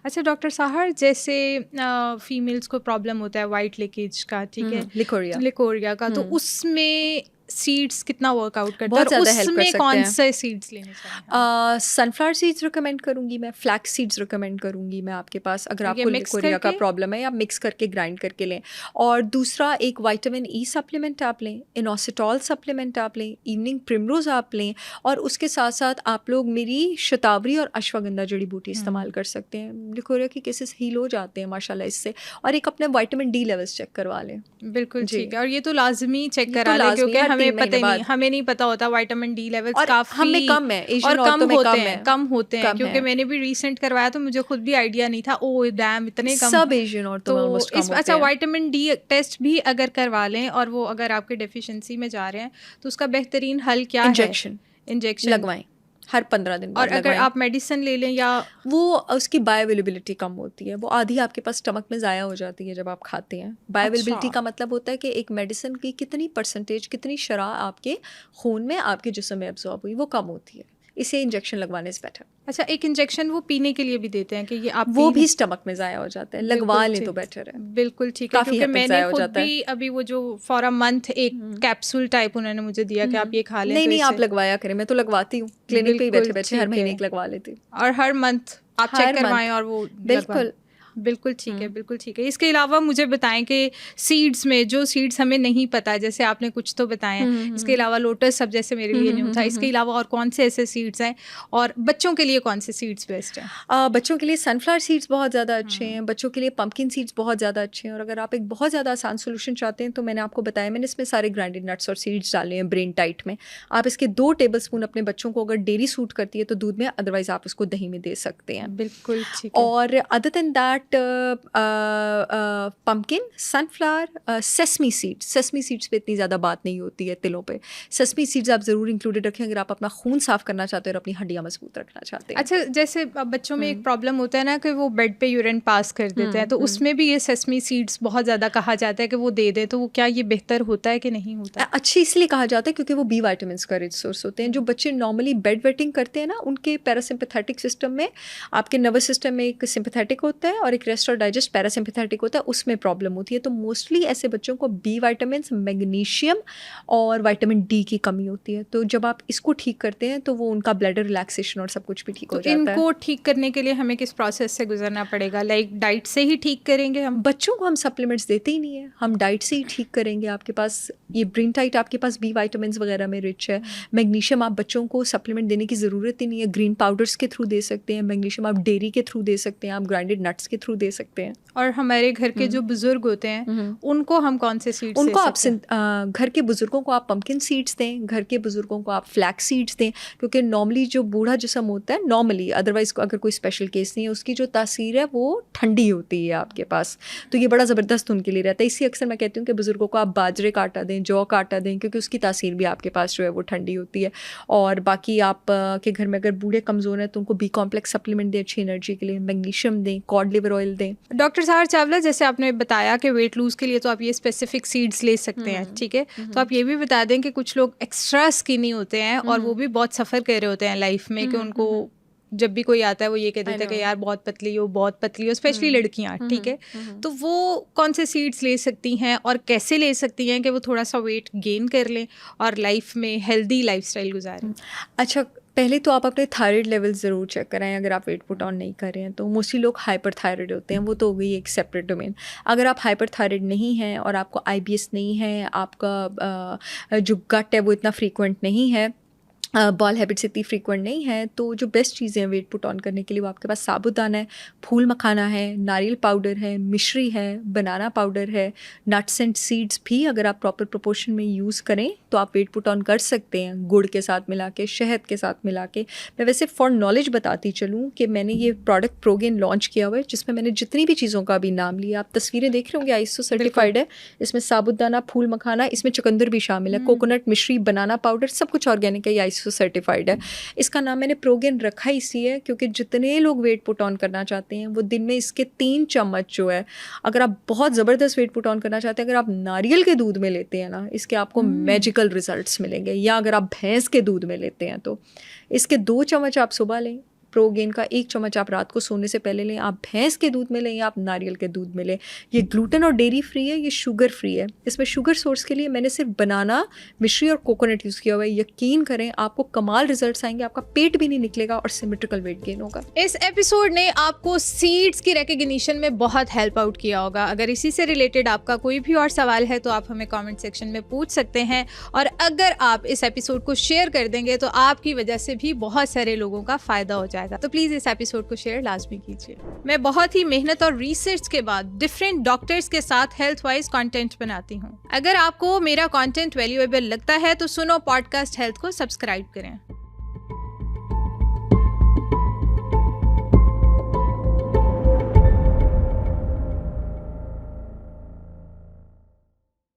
अच्छा डॉक्टर साहर, जैसे फीमेल्स को प्रॉब्लम होता है वाइट लिकेज का, ठीक है, लिकोरिया का, तो उसमें सीड्स कितना वर्कआउट करता है? बहुत ज़्यादा हेल्प कर उसमें सकते कौन हैं। से सीड्स लेने चाहिए? सनफ्लावर सीड्स रिकमेंड करूंगी मैं, फ्लैक्स सीड्स रिकमेंड करूंगी मैं आपके पास, अगर आपको लिकोरिया का प्रॉब्लम है, या मिक्स करके ग्राइंड करके लें। और दूसरा, एक विटामिन ई सप्लीमेंट आप लें, इनोसिटॉल सप्लीमेंट आप लें, इवनिंग प्रिमरोज आप लें, और उसके साथ साथ आप लोग मेरी शतावरी और अश्वगंधा जड़ी बूटी इस्तेमाल कर सकते हैं। लिकोरिया के केसेस हील हो जाते हैं माशाल्लाह इससे। और एक अपने विटामिन डी लेवल्स चेक करवा लें। बिल्कुल ठीक है, और ये तो लाजमी चेक करा लें क्योंकि हमें नहीं पता होता विटामिन डी लेवल्स काफी हमें कम है, और कम होते हैं क्योंकि मैंने भी रिसेंट करवाया तो मुझे खुद भी आइडिया नहीं था। ओ डैम, इतने कम सब एशियन औरतों में ऑलमोस्ट कम होते हैं। अच्छा, विटामिन डी टेस्ट भी अगर करवा लें और वो अगर आपके डेफिशिएंसी में जा रहे हैं तो उसका बेहतरीन हल क्या है? इंजेक्शन लगवाएं हर 15 दिन बाद। और अगर आप मेडिसिन ले लें या वो उसकी बायोअवेलेबिलिटी कम होती है, वो आधी आपके पास स्टमक में ज़ाया हो जाती है जब आप खाते हैं। बायोअवेलेबिलिटी का मतलब होता है कि एक मेडिसिन की कितनी परसेंटेज, कितनी शरह आपके खून में, आपके जिस्म में एब्जॉर्ब हुई, वो कम होती है। इसे इंजेक्शन लगवाने से बेटर। अच्छा, एक इंजेक्शन वो पीने के लिए भी देते हैं कि ये आप वो भी स्टमक में ज़ाया हो जाता है, लगवा लें तो बेटर है। बिल्कुल ठीक है, क्योंकि मैंने खुद भी अभी वो जो फॉर अ मंथ एक कैप्सूल टाइप उन्होंने मुझे दिया कि आप ये खा लें। नहीं, आप लगवाया करें, मैं तो लगवाती हूँ क्लिनिक पे ही बैठे बैठे, हर महीने एक लगवा लेती हूँ। और हर मंथ आप चेक करवाएं और वो बिल्कुल बिल्कुल ठीक है, बिल्कुल ठीक है। इसके अलावा मुझे बताएं कि सीड्स में जो सीड्स हमें नहीं पता, जैसे आपने कुछ तो बताए हैं, इसके अलावा लोटस सब जैसे मेरे लिए न्यू था, इसके अलावा और कौन से ऐसे सीड्स हैं, और बच्चों के लिए कौन से सीड्स बेस्ट हैं? बच्चों के लिए सनफ्लावर सीड्स बहुत ज़्यादा अच्छे हैं, बच्चों के लिए पम्पकिन सीड्स बहुत ज़्यादा अच्छे हैं। और अगर आप एक बहुत ज़्यादा आसान सोल्यूशन चाहते हैं तो मैंने आपको बताया, मैंने इसमें सारे ग्राइंडेड नट्स और सीड्स डाले हैं ब्रेन टाइट में। आप इसके 2 टेबलस्पून अपने बच्चों को, अगर डेयरी सूट करती है तो दूध में, अदरवाइज आप उसको दही में दे सकते हैं। बिल्कुल ठीक है। और other than that, pumpkin, sunflower, sesame seeds पे इतनी ज़्यादा बात नहीं होती है तिलों पे। सेसमी सीड्स आप ज़रूर इंक्लूडेड रखें अगर आप अपना खून साफ़ करना चाहते हैं और अपनी हड्डियाँ मजबूत रखना चाहते हैं। अच्छा, जैसे बच्चों में एक प्रॉब्लम होता है ना कि वो बेड पे यूरिन पास कर देते हैं, तो उसमें भी ये सेसमी सीड्स बहुत ज़्यादा कहा जाता है कि वो दे दे, तो वो क्या ये बेहतर होता है कि नहीं होता? अच्छी इसलिए कहा जाता है क्योंकि वो बी वाइटामिन का रिच सोर्स होते हैं। जो बच्चे नॉर्मली बेड वेटिंग करते हैं ना, उनके पैरासिम्पैथेटिक सिस्टम में, आपके नर्वस सिस्टम में एक सिंपैथेटिक होता है और एक रेस्ट और डाइजेस्ट पैरासिम्पैथेटिक होता है, उसमें प्रॉब्लम होती है। तो मोस्टली ऐसे बच्चों को बी वाइटामिन, मैग्नीशियम और विटामिन डी की कमी होती है। तो जब आप इसको ठीक करते हैं तो वो उनका ब्लडर रिलैक्सेशन और सब कुछ भी ठीक हो जाता है। इनको ठीक करने के लिए हमें किस प्रोसेस से गुजरना पड़ेगा? लाइक डाइट से ही ठीक करेंगे हम? बच्चों को हम सप्लीमेंट्स देते ही नहीं है, हम डाइट से ही ठीक करेंगे। आपके पास ये ब्रेन टाइट आपके पास बी वाइटामिन वगैरह में रिच है। मैग्नीशियम आप बच्चों को सप्लीमेंट देने की ज़रूरत ही नहीं है, ग्रीन पाउडर्स के थ्रू दे सकते हैं। मैग्नीशियम आप डेयरी के थ्रू दे सकते हैं, आप ग्राइंडेड नट्स के थ्रू दे सकते हैं। और हमारे घर के जो बुजुर्ग होते हैं उनको हम कौन से सीड्स उनको आप घर के बुजुर्गों को आप पम्पकिन सीड्स दें, घर के बुजुर्गों को आप फ्लैक्स सीड्स दें, क्योंकि नॉर्मली जो बूढ़ा जिस्म होता है, नॉर्मली, अदरवाइज अगर कोई स्पेशल केस नहीं है, उसकी जो तासीर है वो ठंडी होती है आपके पास, तो ये बड़ा ज़बरदस्त उनके लिए रहता है। इसी अक्सर मैं कहती हूँ कि बुजुर्गों को आप बाजरे का आटा दें, जौ का आटा दें, क्योंकि उसकी तासीर भी आपके पास जो है वो ठंडी होती है। और बाकी आप के घर में अगर बूढ़े कमज़ोर हैं तो उनको बी कॉम्प्लेक्स सप्लीमेंट दें अच्छी एनर्जी के लिए, मैग्नीशियम दें, कॉड लिवर लिवर ऑयल दें। डॉक्टर सहार चावला, जैसे आपने बताया कि वेट लूज के लिए तो आप ये स्पेसिफिक सीड्स ले सकते हैं, ठीक है, तो आप ये भी बता दें कि कुछ लोग एक्स्ट्रा स्किनी होते हैं और वो भी बहुत सफ़र कर रहे होते हैं लाइफ में, कि उनको जब भी कोई आता है वो ये कह देता है कि यार बहुत पतली हो, स्पेशली लड़कियां, ठीक है, तो वो कौन से सीड्स ले सकती हैं और कैसे ले सकती हैं कि वो थोड़ा सा वेट गेन कर लें और लाइफ में हेल्दी लाइफस्टाइल गुजारें? अच्छा, पहले तो आप अपने थायराइड लेवल ज़रूर चेक कराएं अगर आप वेट पुट ऑन नहीं कर रहे हैं तो। मोस्टली लोग हाइपर थायराइड होते हैं, वो तो हो गई एक सेपरेट डोमेन। अगर आप हाइपर थायराइड नहीं हैं और आपको IBS नहीं है, आपका जो गट है वो इतना फ्रीक्वेंट नहीं है, बॉल हैबिट्स इतनी फ्रीक्वेंट नहीं है, तो जो बेस्ट चीज़ें हैं वेट पुट ऑन करने के लिए वो आपके पास साबूदाना है, फूल मखाना है, नारियल पाउडर है, मिश्री है, बनाना पाउडर है, नट्स एंड सीड्स भी अगर आप प्रॉपर प्रोपोर्शन में यूज़ करें तो आप वेट पुट ऑन कर सकते हैं, गुड़ के साथ मिला के, शहद के साथ मिला के। मैं वैसे फॉर नॉलेज बताती चलूँ कि मैंने ये प्रोडक्ट प्रोगेन लॉन्च किया हुआ है, जिसमें मैंने जितनी भी चीज़ों का अभी नाम लिया, आप तस्वीरें देख रहे होंगे, ISO सर्टिफाइड है। इसमें साबूदाना, फूल मखाना, इसमें चुकंदर भी शामिल है, कोकोनट, मिश्री, बनाना पाउडर, सब कुछ ऑर्गेनिक है, ISO सर्टिफाइड है। इसका नाम मैंने प्रोगेन रखा इसलिए क्योंकि जितने लोग वेट पुट ऑन करना चाहते हैं वो दिन में इसके 3 चम्मच जो है, अगर आप बहुत ज़बरदस्त वेट पुट ऑन करना चाहते हैं, अगर आप नारियल के दूध में लेते हैं ना, इसके आपको मैजिकल रिजल्ट्स मिलेंगे। या अगर आप भैंस के दूध में लेते हैं तो इसके 2 चम्मच आप सुबह लें, प्रोगेन का 1 चम्मच आप रात को सोने से पहले लें। आप भैंस के दूध में लें या आप नारियल के दूध में लें। ये ग्लूटेन और डेयरी फ्री है, ये शुगर फ्री है। इसमें शुगर सोर्स के लिए मैंने सिर्फ बनाना, मिश्री और कोकोनट यूज़ किया हुआ है। यकीन करें आपको कमाल रिजल्ट्स आएंगे, आपका पेट भी नहीं निकलेगा और सिमेट्रिकल वेट गेन होगा। इस एपिसोड ने आपको सीड्स की रिकग्निशन में बहुत हेल्प आउट किया होगा। अगर इसी से रिलेटेड आपका कोई भी और सवाल है तो आप हमें कमेंट सेक्शन में पूछ सकते हैं, और अगर आप इस एपिसोड को शेयर कर देंगे तो आपकी वजह से भी बहुत सारे लोगों का फायदा हो जाएगा। तो प्लीज इस एपिसोड को शेयर लाजमी कीजिए। मैं बहुत ही मेहनत और रिसर्च के बाद डिफरेंट डॉक्टर्स के साथ हेल्थ वाइज कंटेंट बनाती हूँ। अगर आपको मेरा कंटेंट वैल्यूएबल लगता है तो सुनो पॉडकास्ट हेल्थ को सब्सक्राइब करें।